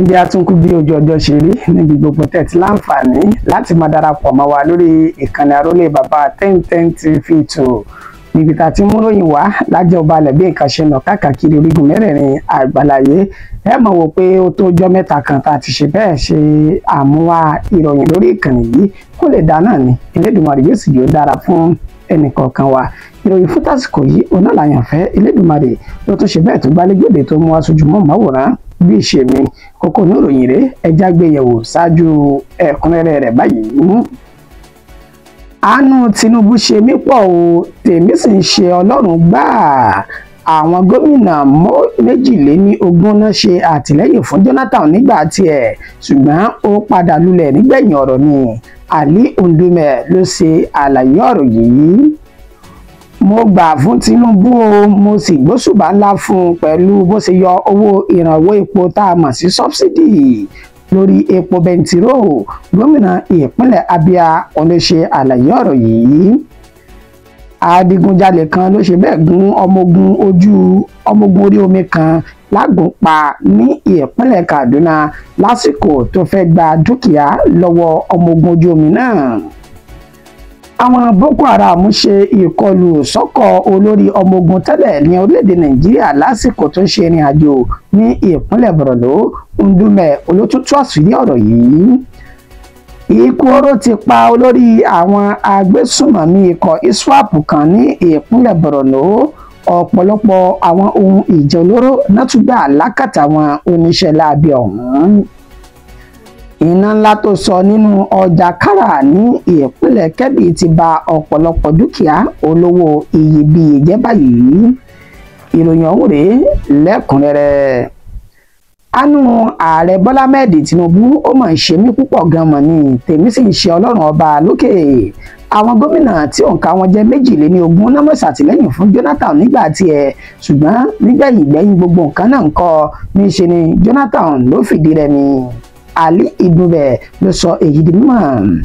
Ǹjẹ́ a tún kú bí ojú ọjọ́ ṣe rí níbi gbogbo tẹ́tí láǹfààní láti máa darapọ̀ mọ́ wa lórí ìkànnì àrólé bàbá 1010 TV2 níbi tá a ti mú ròyìn wá lájẹ́ balẹ̀ bí nǹkan ṣe lọ káàkiri orígun mẹ́rẹ̀ẹ̀rin àgbáláyé. Ẹ mọ̀ wò pé ó tó ọjọ́ mẹ́ta kan tá a ti ṣe bẹ́ẹ̀ ṣe àmúwá ìròyìn lórí ìkànnì yìí kó lè dá náà ni Elédùmarè yóò sì yóò dára fún ẹnìkọ̀ọ̀kan wa. Ìròyìn fún tásìkò yìí onáàlàyànfẹ́ Elédùmarè ló tún ṣe bẹ́ẹ̀ tó gbálégbèdè tó mú wá sójú mọ́ máwòrán bí ìṣe mi kókó ní ìròyìn rẹ̀ ẹja gbéyẹ̀wò ṣáájú ẹ̀kúnrẹ́rẹ́ rẹ̀ báyìí. Àánú Tinubu ṣe mí pọ̀ o, tèmi sì ń ṣe Ọlọ́run gbáà. Àwọn gómìnà 22 náà ṣe àtìlẹ́yìn fún Jonathan nígbà tiẹ̀ ṣùgbọ́n ó padà lulẹ̀ nígbẹ̀yìn ọ̀rọ̀ ni. Ali Ndume ló ṣe àlàyé ọ̀rọ̀ yìí. Mo gbà fún Tinubu o, mo sì gbóṣùbà ńlá fún un pẹ̀lú bó ṣe yọ owó ìrànwọ́ epo tá a mọ̀ sí sọ́bsidì lórí epo bẹntiró. Gómìnà ìpínlẹ̀ Abia òun ló ṣe àlàyé ọ̀rọ̀ yìí. Adigunjalè kan ló ṣe bẹ́ẹ̀ gún ọmọ ogun orí omi kan lágùnpa ní ìpínlẹ̀ Kaduna lásìkò tó fẹ́ gba dúkìá lọ́wọ́ ọmọ ogun ojú omi náà. Àwọn Boko Haram ṣe ìkọlù sọ́kọ̀ olórí ọmọ ogun tẹ́lẹ̀ ní orílẹ̀-èdè Nàìjíríà lásìkò tó ń ṣe ìrìn àjò ní ìpínlẹ̀ Borno. Ndume olótútù àṣírí ọ̀rọ̀ yìí. Ikú oró ti pa olórí àwọn agbésùnmọ̀mí ikọ̀ ISWAP kan ní ìpínlẹ̀ Borno. Ọ̀pọ̀lọpọ̀ àwọn ohun ìjà olóró náà tún gbà lákàtà àwọn oníṣẹ́ láabi ọ̀hún. Iná ńlá tó sọ nínú ọjà Kárà ní ìpínlẹ̀ Kebbi ti ba ọ̀pọ̀lọpọ̀ dúkìá olówó iyebíye jẹ́ báyìí. Ìròyìn ọ̀hún rèé lẹ́kùnrẹ́rẹ́. Àánú ààrẹ Bọ́lá Ahmed Tinubu ó mà ń ṣe mí púpọ̀ gan mọ̀ ni, tèmi sì ń ṣe Ọlọ́run ọba lókè. Àwọn gómìnà tí òǹkà wọn jẹ́ 22 náà mọ̀ ṣàtìlẹ́yìn fún Jonathan nígbà tiẹ̀ ṣùgbọ́n nígbẹ̀yìn gbogbo nǹkan náà ń kọ́ níṣe ni Jonathan ló fìdí rẹmi. Ali Ndume ló sọ èyí di mímọ̀.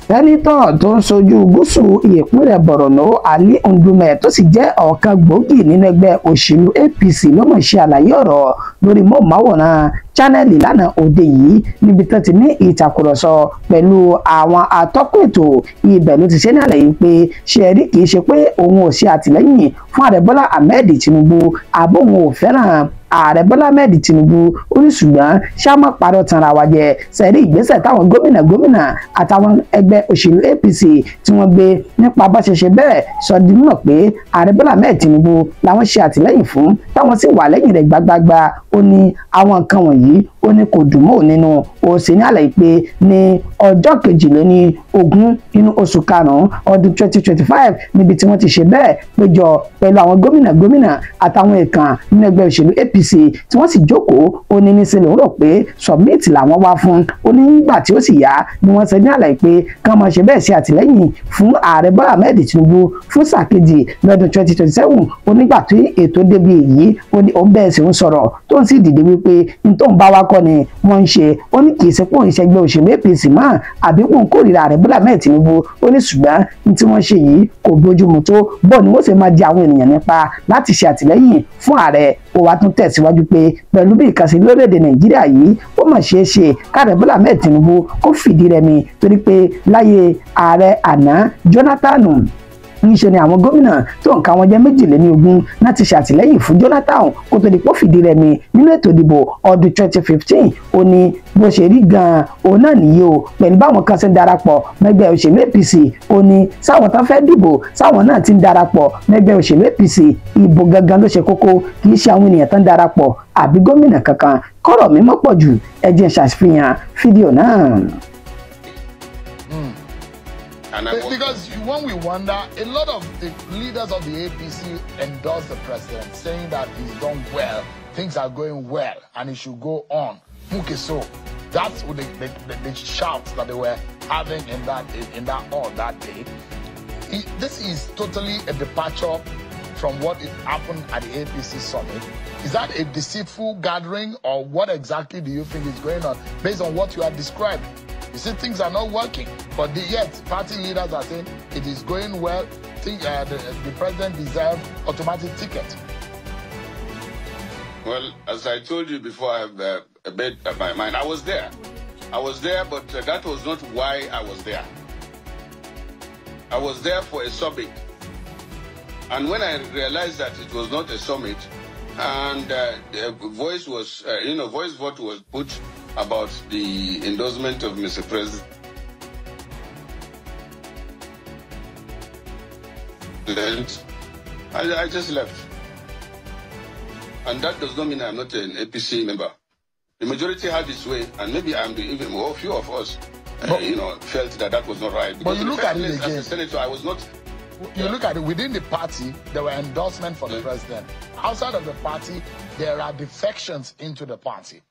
Sẹ́nítọ̀ tó ń ṣojú gúúsù ìpínlẹ̀ Borno Ali Ndume tó sì jẹ́ ọ̀kan gbòógì nínú ẹgbẹ́ òṣèlú APC ló mọ̀ ṣe àlàyé ọ̀rọ̀ lórí móhùnmáwòrán channel lánàá òde yìí níbi tó ti ní ìtàkùrọ̀sọ pẹ̀lú àwọn atọ́kùn ètò. Ibẹ̀ ló ti ṣe ní àlàyé pé ṣe rí kìí ṣe pé òun ò ṣe àtìlẹ́yìn fún ààrẹ Bọ́lá Ahmed Tinubu àbóhun ò fẹ́ràn ààrẹ Bọ́lá Ahmed Tinubu ó ní ṣùgbọ́n ṣá má parọ́ tanra wa jẹ. Sẹ́rí ìgbésẹ̀ táwọn gómìnà àtàwọn ẹgbẹ́ òṣèlú APC tí wọ́n gbé nípa bá ṣe ṣe bẹ́ẹ̀ sọ di mímọ̀ pé ààrẹ Bọ́lá Ahmed Tinubu làwọn ṣe àtìlẹ́yìn fún táwọn sì wà lẹ́yìn rẹ̀ gbágbágbá. Ó ní àwọn nǹkan wọ̀nyí ó ní kò dùn mọ́ nínú. Ó sì ní àlàyé pé ní ọjọ́ 22 nínú oṣù karùn-ún ọdún 2025 níbi tí wọ́n ti ṣe bẹ́ẹ̀ péjọ pẹ̀lú àwọn gómìnà àtàwọn èèkàn nínú ẹgbẹ́ òṣèlú APC tí wọ́n sì jókòó. Ó ní níṣẹ́ lòun rò pé submit làwọn wá fún. Ó ní nígbà tí ó sì yá ni wọ́n ṣe ní àlàyé pé kán máa ṣe bẹ́ẹ̀ ṣe àtìlẹ́yìn fún ààrẹ Bọ́lá Ahmed Tinubu fún sáà kejì lọ́dún 2027. Ó nígbà tí ètò débi èyí ó ní òun bẹ́ẹ̀ sì ń sọ̀rọ̀ tó ń sì dìde wípé n tó ń bá wa kọ́ ni wọ́n ń ṣe. Ó ní kì í ṣe pé òun ìṣẹ́gbẹ́ òṣèlú APC mọ́ àbí òun kórìíra ààrẹ Bọ́lá Ahmed Tinubu. Ó ní ṣùgbọ́n ní tí wọ́n ṣe yìí kò bójúmu tó bọ́ọ̀ ni wọ́n sì máa di àwọn ènìyàn nípa láti ṣe àtìlẹ́yìn fún ààrẹ. Ó wá tún tẹ̀síwájú pé pẹ̀lú bí ìkànsí lórílẹ̀‐èdè Nàìjíríà yìí ó mà ṣeé ṣe káàrẹ Bọ́lá Ahmed Tinubu kó fìdí rẹmi torí pé láyé ààrẹ àná Jonathan níṣe ni àwọn gómìnà tó ń ka wọn jẹ́ 22 láti ṣàtìlẹ́yìn fún Jonathan kó tó di pé ó fìdí rẹmi nínú ètò ìdìbò ọdún 2015. Ó ní bó ṣe rí gan-an òun náà nìyí o pẹ̀lú báwọn kan ṣe ń darapọ̀ mẹ́gbẹ́ òṣèlú APC. Ó ní sáwọn tán fẹ́ dìbò sáwọn náà ti ń darapọ̀ mẹ́gbẹ́ òṣèlú APC. Ìbò gangan ló ṣe kókó kì í ṣe àwọn ènìyàn tán darapọ̀ àbí gómìnà kankan. Kọ́rọ̀ mi mọ́ pọ̀ jù ẹ jẹ́ ṣàfihàn fídíò náà. Because when we wonder, a lot of the leaders of the APC endorse the president, saying that he's done well, things are going well, and he should go on. Okay, so that's what the shouts that they were having in that hall that day. This is totally a departure from what happened at the APC summit. Is that a deceitful gathering, or what exactly do you think is going on based on what you have described? You see, things are not working, but yet party leaders are saying it is going well. The president deserves automatic ticket. Well, as I told you before, I made my mind. I was there. But that was not why I was there. I was there for a summit. And when I realized that it was not a summit, and the voice vote was put about the endorsement of Mr. President, I just left. And that does not mean I'm not an APC member. The majority had its way, and maybe I'm even more. Few of us, felt that was not right. But you look at it again. As a senator, I was not. You look at it, within the party, there were endorsements for the president. Outside of the party, there are defections into the party.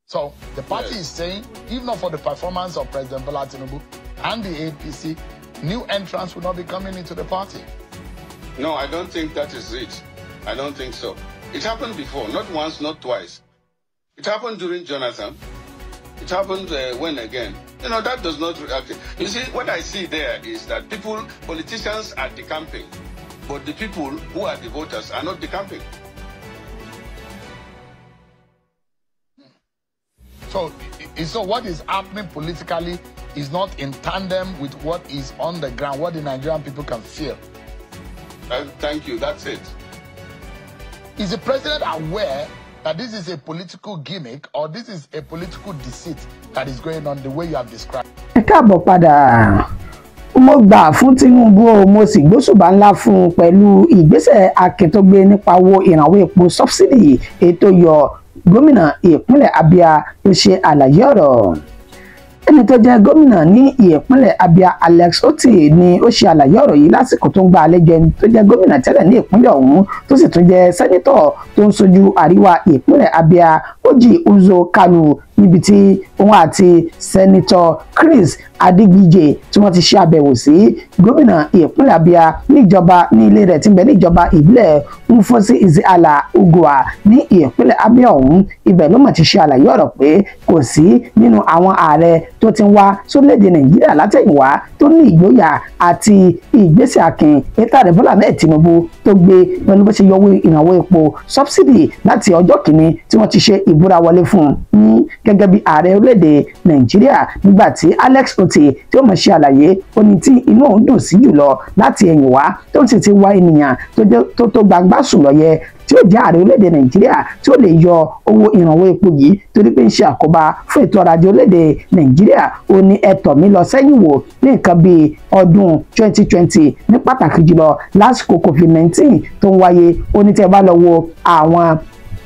So the party is saying, even not for the performance of President Bola Tinubu and the APC, new entrants will not be coming into the party. No, I don't think that is it. I don't think so. It happened before, not once, not twice. It happened during Jonathan. It happened when again? That does not... You see, what I see there is that politicians are decamping, but the people who are the voters are not decamping. So what is happening politically is not in tandem with what is on the ground, what the Nigerian people can feel. Thank you, that's it. Is the president aware that this is a political gimmick or this is a political deceit that is going on the way you have described? Ẹ káàbọ̀ padà. Mo gbà fún Tinubu o, mo sì gbóṣùbà ńlá fún un pẹ̀lú ìgbésẹ̀ akin tó gbé nípa owó ìrànwọ́ epo subsidy ètò yọ gómìnà ìpínlẹ̀ Abia ló ṣe àlàyé ọ̀rọ̀. Ẹni tó jẹ́ gómìnà ní ìpínlẹ̀ Abia Alex Otti ni ó ṣe àlàyé ọ̀rọ̀ yìí lásìkò tó ń gba àlejò ẹni tó jẹ́ gómìnà tẹ́lẹ̀ ní ìpínlẹ̀ ọ̀hún tó sì tún jẹ́ sẹ́nítọ̀ tó ń ṣojú àríwá ìpínlẹ̀ Abia Orji Uzor Kalu níbi tí òun àti sẹ́nítọ̀ Chris Adigije tí wọ́n ti ṣe àbẹ̀wò sí gómìnà ìpínlẹ̀ Abia níjọba ní ilé rẹ̀ tí ń bẹ níjọba ìbílẹ̀ Mfosi Iziala Ugwa ní ìpínlẹ̀ Abia ọ̀hún. Ibẹ̀ ló mọ̀ ti ṣe àlàyé ọ̀rọ̀ pé kò sí nínú àwọn ààrẹ tó ti ń wá sórílẹ̀-èdè Nàìjíríà látẹ̀yìnwá tó ní ìgboyà àti ìgbésẹ̀ akin Ààrẹ Bọ́lá Ahmed Tinubu tó gbé pẹ̀lú bó ṣe yọ owó ìrànwọ́ epo subsidy láti ọjọ́ kìíní tí wọ́n ti ṣe ìbúra wọlé fún un gẹ́gẹ́ bí ààrẹ orílẹ̀-èdè Nàìjíríà nígbà tí Alex Otti tí ó mọ̀ ṣe àlàyé ó ní tí inú òun dùn sí jùlọ láti ẹ̀yìn wá tó sì ti wá ènìyàn tó gbangba sùn lọ́yẹ tí ó jẹ́ ààrẹ orílẹ̀-èdè Nàìjíríà tí ó lè yọ owó ìrànwọ́ epo yìí torí pé ń ṣe àkóbá fún ètò ọrọ̀ ajé orílẹ̀-èdè Nàìjíríà. Ó ní ẹ̀tọ́ mi lọ sẹ́yìn wò ní nǹkan bíi ọdún 2020 ní pàtàkì jùlọ lásìkò COVID-19 tó ń wáyé. Ó ní tí ẹ bá lọ wo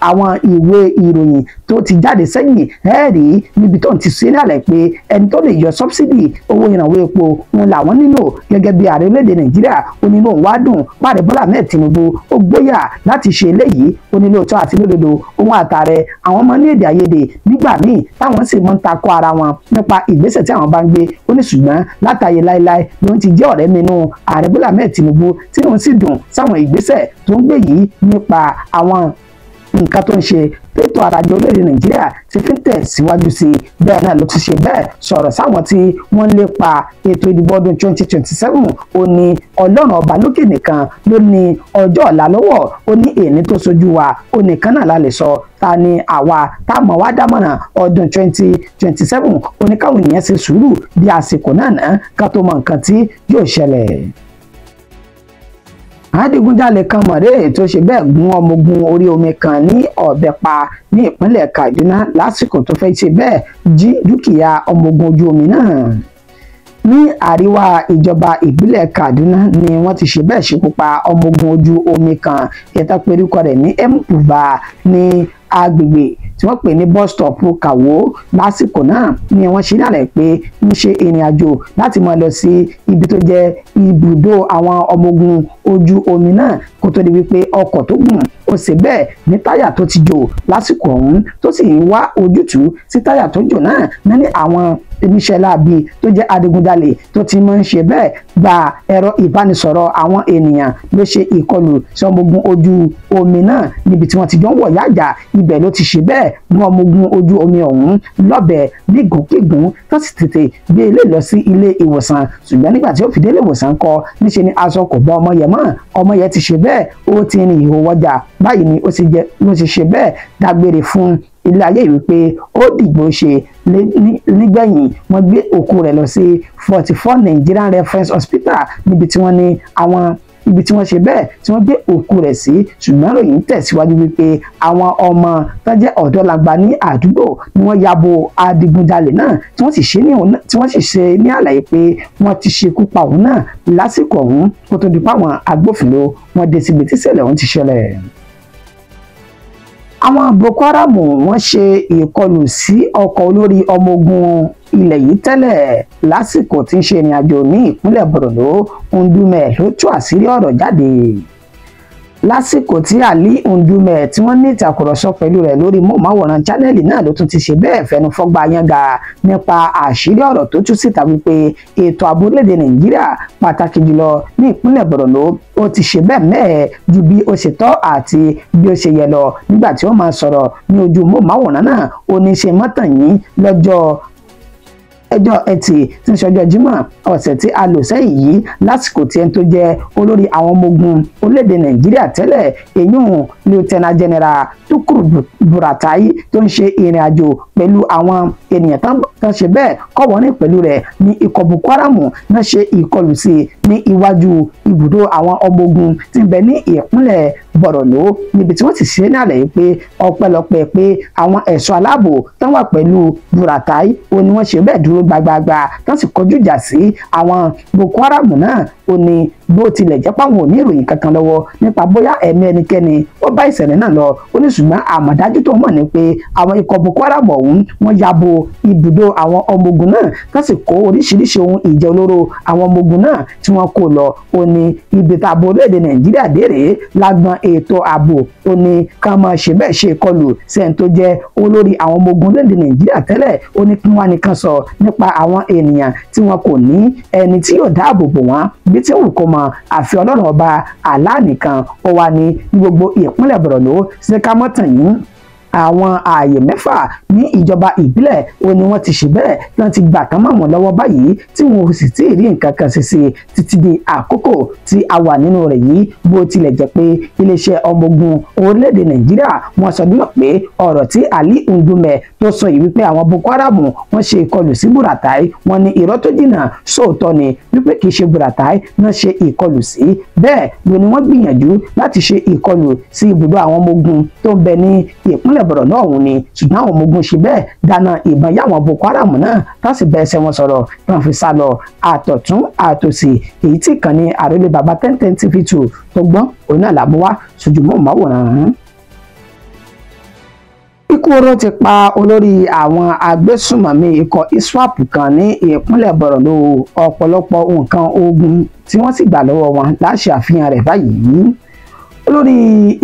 àwọn ìwé ìròyìn tó ti jáde sẹ́yìn rí níbi tó ń ti ṣe lálẹ́ pé ẹni tó lè yọ subsidy owó ìrànwọ́ epo wọn làwọn nílò gẹ́gẹ́ bí ààrẹ orílẹ̀-èdè Nàìjíríà. Ó ní lóun wá dùn pàdé Bọ́lá Ahmed Tinubu ó gbóyà láti ṣe eléyìí. Ó ní lóòótọ́ àti lódodo òun àtàrẹ àwọn ọmọ ní èdè àìyedè nígbà míì táwọn sì mọ́ ń takò ara wọn nípa ìgbésẹ̀ tí àwọn bá ń gbé. Ó ní ṣùgbọ́n látàyè láéláé ló ń ti jẹ́ ọ̀rẹ́ nínú ààrẹ Bọ́lá Ahmed Tinubu tí òun sì dùn sáwọn ìgbésẹ̀ tó ń gbé yìí nípa àwọn nǹkan tó ń ṣe ètò ọrọ̀ ajé orílẹ̀-èdè Nàìjíríà ti fi ń tẹ̀síwájú sí i. Bẹ́ẹ̀ náà ló ti ṣe bẹ́ẹ̀ sọ̀rọ̀ sáwọn tí wọ́n ń lépa ètò ìdìbò ọdún 2027. Ó ní Ọlọ́run ọba lókè nìkan ló ní ọjọ́ ọ̀la lọ́wọ́. Ó ní èní tó sojú wa ó nìkan náà la lè sọ ta ni àwa tá mọ̀ wá dámọ̀ràn ọdún 2027. Ó ní káwọn ènìyàn ṣe sùúrù bí àsìkò náà ká tó mọ nǹkan tí yóò ṣẹlẹ̀. Adigunjalè kan mọ̀rẹ́ tó ṣe bẹ́ẹ̀ gún ọmọ ogun orí omi kan ní ọ̀bẹ pa ní ìpínlẹ̀ Kaduna lásìkò tó fẹ́ ṣe bẹ́ẹ̀ jí dúkìá ọmọ ogun ojú omi náà. Ní àríwá ìjọba ìbílẹ̀ Kaduna ni wọ́n ti ṣe bẹ́ẹ̀ ṣekú pa ọmọ ogun ojú omi kan ìyẹn pérúkọ rẹ̀ ní Mpuva ní agbègbè tí wọ́n pè ní bus stop Kawo. Lásìkò náà ni wọ́n ṣe lálẹ́ pé ń ṣe ìrìn àjò láti máa lọ sí ibi tó jẹ́ ibùdó àwọn ọmọ ogun ojú omi náà kó tó di wípé ọkọ̀ tó gùn ó ṣe bẹ́ẹ̀ ní táyà tó ti jò lásìkò ọ̀hún tó sì ń wá ojútùú sí táyà tó jò náà ní àwọn oníṣẹ́ láabi tó jẹ́ adigunjalè tó ti máa ń ṣe bẹ́ẹ̀ gba ẹ̀rọ ìbánisọ̀rọ̀ àwọn ènìyàn ló ṣe ìkọlù sí ọmọ ogun ojú omi náà níbi tí wọ́n ti jọ ń wọ̀ yájà. Ibẹ̀ ló ti ṣe bẹ́ẹ̀ mú ọmọ ogun ojú omi ọ̀hún lọ́bẹ̀ nígùnkígùn tó sì tètè gbé ilé lọ sí ilé ìwòsàn. Ṣùgbọ́n nígbà tí ó fi dé ilé ìwòsàn kọ́ níṣe ni aṣọ kò bọ́ ọmọ yẹn mọ́. Ọmọ yẹn ti ṣe bẹ́ẹ̀ ó ti rin ìhòòhò ọjà. Báyìí ni ó ti ṣe bẹ́ẹ̀ dágbére fún ilé ayé yìí pé ó dìgbò ṣe. Nígbẹ̀yìn wọ́n gbé òkú rẹ̀ lọ sí 44 Nigerian Reference Hospital níbi tí wọ́n ní ibi tí wọ́n ṣe bẹ́ẹ̀ tí wọ́n gbé òkú rẹ̀ sí. Ṣùgbọ́n ròyìn tẹ̀síwájú wípé àwọn ọmọ tó jẹ́ ọ̀dọ́langba ní àdúgbò ni wọ́n yabo adigunjalè náà tí wọ́n sì ṣe ní àlàyé pé wọ́n ti ṣekú pa òun náà lásìkò ọ̀hún kó tó di pa àwọn agbófinró wọ́n dé síbi tí ìṣẹ̀lẹ̀ ọ̀hún ti ṣẹlẹ̀. Àwọn Boko Haram wọ́n ṣe ìkọlù sí ọkọ̀ olórí ọmọ ogun ilẹ̀ yìí tẹ́lẹ̀ lásìkò tí ń ṣe ìrìn àjò ní ìpínlẹ̀ Borno. Ndume ló tú àṣírí ọ̀rọ̀ jáde lásìkò tí Ali Ndume tí wọ́n ní ìtàkùrọ̀sọ pẹ̀lú rẹ̀ lórí móhùnmáwòrán chánẹ́ẹ̀lì náà ló tún ti ṣe bẹ́ẹ̀ fẹnu fọ́gbà yánga nípa àṣírí ọ̀rọ̀ tó tú síta wípé ètò ààbò orílẹ̀-èdè Nàìjíríà pàtàkì jùlọ ní ìpínlẹ̀ Borno ó ti ṣe bẹ́ẹ̀ mẹ́ẹ̀ ju bí ó ṣe tọ́ àti bí ó ṣe yẹ lọ. Nígbà tí ó máa sọ̀rọ̀ ní ojú móhùnmáwòrán náà ó ní ṣe mọ́tàn yín lọ́jọ́ Ẹtì tí ń ṣọjọ́ Jímọ̀ ọ̀sẹ̀ tí a lò sẹ́yìn yìí lásìkò tí ẹni tó jẹ́ olórí àwọn ọmọ ogun orílẹ̀-èdè Nàìjíríà tẹ́lẹ̀ èyún Lieutenant General Tukur Buratai tó ń ṣe ìrìn àjò pẹ̀lú àwọn ènìyàn tán ṣe bẹ́ẹ̀ kọ́wọ́rìn pẹ̀lú rẹ̀ ní ikọ̀ Boko Haram náà ṣe ìkọlù sí ní iwájú ibùdó àwọn ọmọ ogun tí ń bẹ ní ìpínlẹ̀ Borno níbi tí wọ́n sì ṣe ní àlàyé pé ọpẹ́lọpẹ́ pé àwọn ẹ̀ṣọ́ aláàbò tán wà pẹ̀lú Buratai ó ní wọ́n ṣe bẹ́ẹ̀ dúró gbagbagba tán sì kọjú ìjà sí àwọn Boko Haram náà. Ó ní bó tilẹ̀ jẹ́ pàwọn ò ní ìròyìn kankan lọ́wọ́ nípa bóyá ẹ̀mí ẹnikẹ́ni ó bá ìṣẹ̀lẹ̀ náà lọ. Ó ní ṣùgbọ́n àmọ̀dájú tó mọ̀ ní pé àwọn ikọ̀ Boko Haram ọ̀hún wọ́n yabo ibùdó àwọn ọmọ ogun náà tán sì kó oríṣiríṣi ohun ìjà olóró àwọn ọmọ ogun náà tí wọ́n kó lọ. Ó ní ibi tààbò orílẹ̀-èdè Nàìjíríà dèrè lágbọn ètò ààbò. Ó ní ká máa ṣe bẹ́ẹ̀ ṣe ìkọlù sẹ́ni tó jẹ́ olórí àwọn ọmọ ogun orílẹ̀-èdè Nàìjíríà tẹ́lẹ̀. Ó ní kí wọ́n nìkan sọ nípa àwọn ènìyàn tí wọn kò ní ẹni tí yóò dáàbò bò wọ́n bí tí wù kó mọ àfi Ọlọ́run ọba Allah nìkan. Ó wà ní gbogbo ìpínlẹ̀ Borno ṣe ká mọ́tàn yín àwọn ààyè 6 ní ìjọba ìbílẹ̀ ó ní wọ́n ti ṣe bẹ́ẹ̀ tí wọ́n ti gbà kán mọ́ wọn lọ́wọ́ báyìí tí wọn ò sì tí ì rí nǹkan kan ṣe sí títí di àkókò tí a wà nínú rẹ̀ yìí. Bó tilẹ̀ jẹ́ pé iléeṣẹ́ ọmọ ogun orílẹ̀-èdè Nàìjíríà wọ́n sọ bí wọ́n pé ọ̀rọ̀ tí Ali Ndume tó sọ yìí wípé àwọn Boko Haram wọ́n ṣe ìkọlù sí Buratai wọ́n ní irọ́ tó jìnnà sóòótọ́ ni wípé kì í ṣe Buratai náà ṣe ìkọlù sí. Bẹ́ẹ̀ ló ní wọ́n gbìyànjú láti ṣe ìkọlù sí ibùdó àwọn ọmọ ogun tó ń bẹ ní ìpínlẹ̀ Borno ọ̀hún ni ṣùgbọ́n àwọn ọmọ ogun ṣe bẹ́ẹ̀ dáná ìbọn yáwọn Boko Haram náà tá sì bẹ́ẹ̀ ẹsẹ̀ wọn sọ̀rọ̀ tí wọ́n fi sá lọ àtọ̀tún àtòsì. Èyí tí kan ní àròlé baba 1010 TV2 tó gbọ́n òun náà làmú wá sójú mọ́ máwòrán. Ikú oró ti pa olórí àwọn agbésùnmọ̀mí ikọ̀ ISWAP kan ní ìpínlẹ̀ Borno. Ọ̀pọ̀lọpọ̀ nǹkan ogun tí wọ́n sì gbà lọ́wọ́ wọn láṣẹ àfihàn rẹ̀ báyìí. Olórí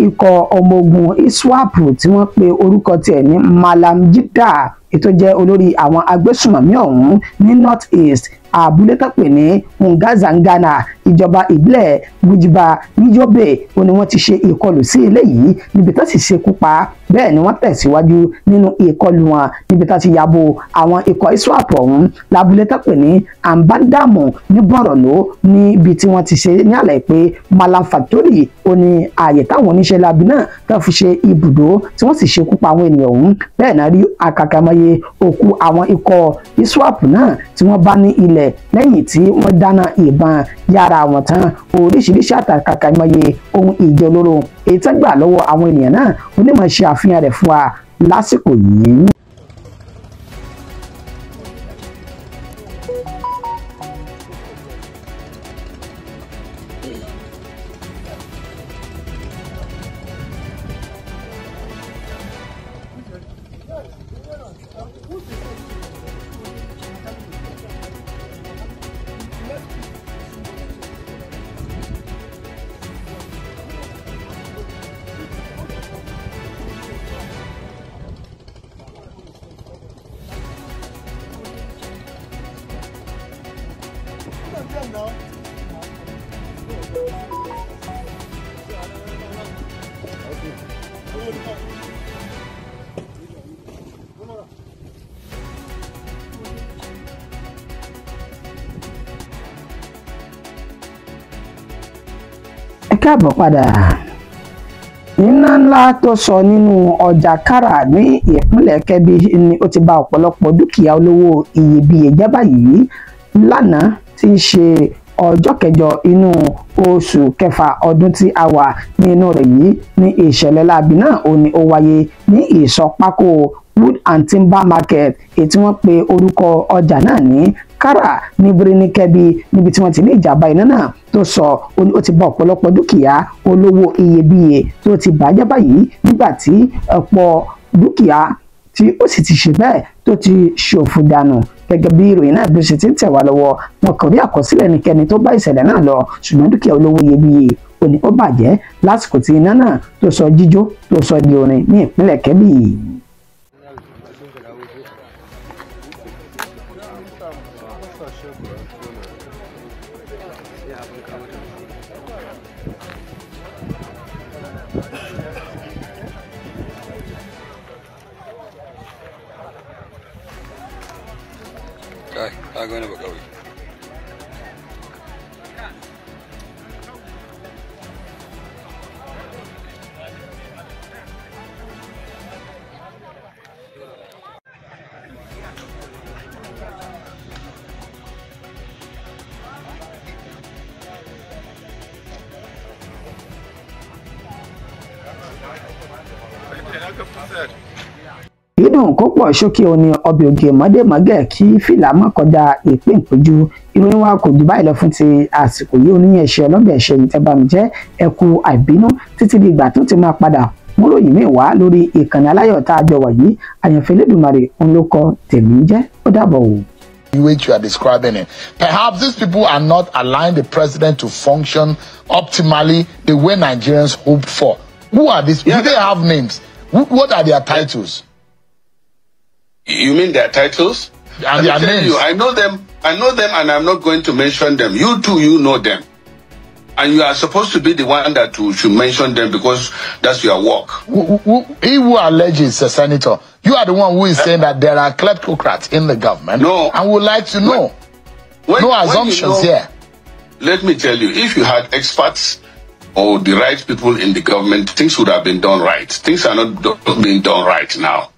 ikọ̀ ọmọ ogun ISWAP tí wọ́n pe orúkọ tiẹ̀ ní Malam Jida ètò jẹ́ olórí àwọn agbésùnmọ̀mí ọ̀hún ní North East abúlé tó pè ní Ngazangana ìjọba ìbílẹ̀ Gujiba ní Yobe ó ní wọ́n ti ṣe ìkọlù sí ilé yìí níbi tó sì ṣekú pa. Bẹ́ẹ̀ ni wọ́n tẹ̀síwájú nínú ìkọlù wọn níbi tó ti yabo àwọn ikọ̀ ISWAP ọ̀hún lábúlé tó pè ní Ambadamu ní Borno níbi tí wọ́n ti ṣe ní àlàyé pé Malam Factory ó ní ààyè táwọn oníṣẹ́ láabi náà tó fi ṣe ibùdó tí wọ́n sì ṣekú pa àwọn ènìyàn ọ̀hún. Bẹ́ẹ̀ náà rí àkàkàmọye òkú àwọn ikọ̀ ISWAP náà tí wọ́n bá ní ilẹ̀ lẹ́yìn tí wọ́n dáná ìbọn yára wọn tán oríṣiríṣi àkàkàmọye ohun ìjà olóró èyí tó gbà lọ́wọ́ àwọn ènìyàn náà onímọ̀ ṣe àfihàn rẹ̀ fún wa lásìkò yìí. Ẹ káàbọ̀ padà. Iná ńlá tó sọ nínú ọjà Kárà ní ìpínlẹ̀ Kebbi ni ó ti bà ọ̀pọ̀lọpọ̀ dúkìá olówó iyebíye jẹ́ báyìí. Lánàá tí í ṣe ọjọ́ kẹjọ inú oṣù kẹfà ọdún tí a wà nínú rẹ̀ yìí ní ìṣẹ̀lẹ̀ láabi náà ó wáyé ní ìsọ̀ pákó Wood and Timber Market èyí tí wọ́n pe orúkọ ọjà náà ní Kárà ní Birni Kebbi níbi tí wọ́n ti ní ìjàmbá iná náà tó sọ ó ti bà ọ̀pọ̀lọpọ̀ dúkìá olówó iyebíye tó ti bàjẹ́ báyìí nígbà tí ọ̀pọ̀ dúkìá tí ó sì ti ṣe bẹ́ẹ̀ tó ti ṣòfò dànù. Gẹ́gẹ́ bí ìròyìn náà bí ó ṣe ti ń tẹ̀ wá lọ́wọ́, wọn kò rí àkọsílẹ̀ ẹnikẹ́ni tó bá ìṣẹ̀lẹ̀ náà lọ, ṣùgbọ́n dúkìá olówó iyebíye ó bàjẹ́ lásìkò tí iná náà tó sọ jíjó tó sọ di orin ní ìpínlẹ̀ Kebbi. Agora vou cair. Ìdùn kó pọ̀ ṣókí òní ọbẹ̀ ògè mọ́dẹ̀mọ́gẹ̀ kí fìlà má kọjá ìpín ìpéjú. Ìròyìn wa kò jù báyìí lọ fún ti àsìkò yìí. Oníyẹn ṣe ọlọ́bẹ̀ ṣe yìí tẹ́ bá mi jẹ́ ẹkú àìbínú títí di ìgbà tó ti máa padà mú ròyìn mi wá lórí ìkànnì aláyọ̀ tá a jọ wà yìí. Àyànfẹ́ Elédùmarè òun ló kọ tèmi jẹ́. Ó dàbọ̀ o. Which you are describing it. Perhaps these people are not allowing the president to function optimally the way Nigerians hoped for. Who are these? Do they have names? What are their titles? You mean their titles? And their names? I know them, and I'm not going to mention them. You too, you know them. And you are supposed to be the one that should mention them because that's your work. He who alleges a senator, you are the one who is saying that there are kleptocrats in the government. No. And would like to know. No assumptions here. Let me tell you, if you had experts or the right people in the government, things would have been done right. Things are not being done right now.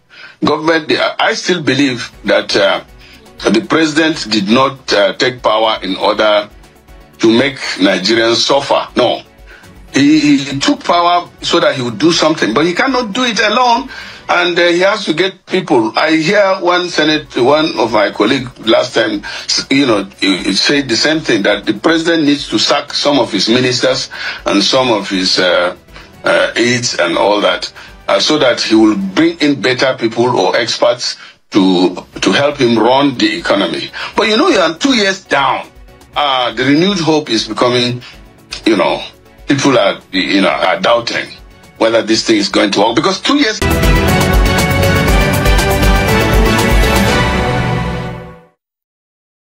Government, I still believe that the president did not take power in order to make Nigerians suffer. No. He took power so that he would do something, but he cannot do it alone, and he has to get people. I hear one of my colleagues last time, he said the same thing, that the president needs to sack some of his ministers and some of his aides and all that, so that he will bring in better people or experts to help him run the economy. But you are 2 years down. The renewed hope is becoming, people are doubting whether this thing is going to work, because 2 years...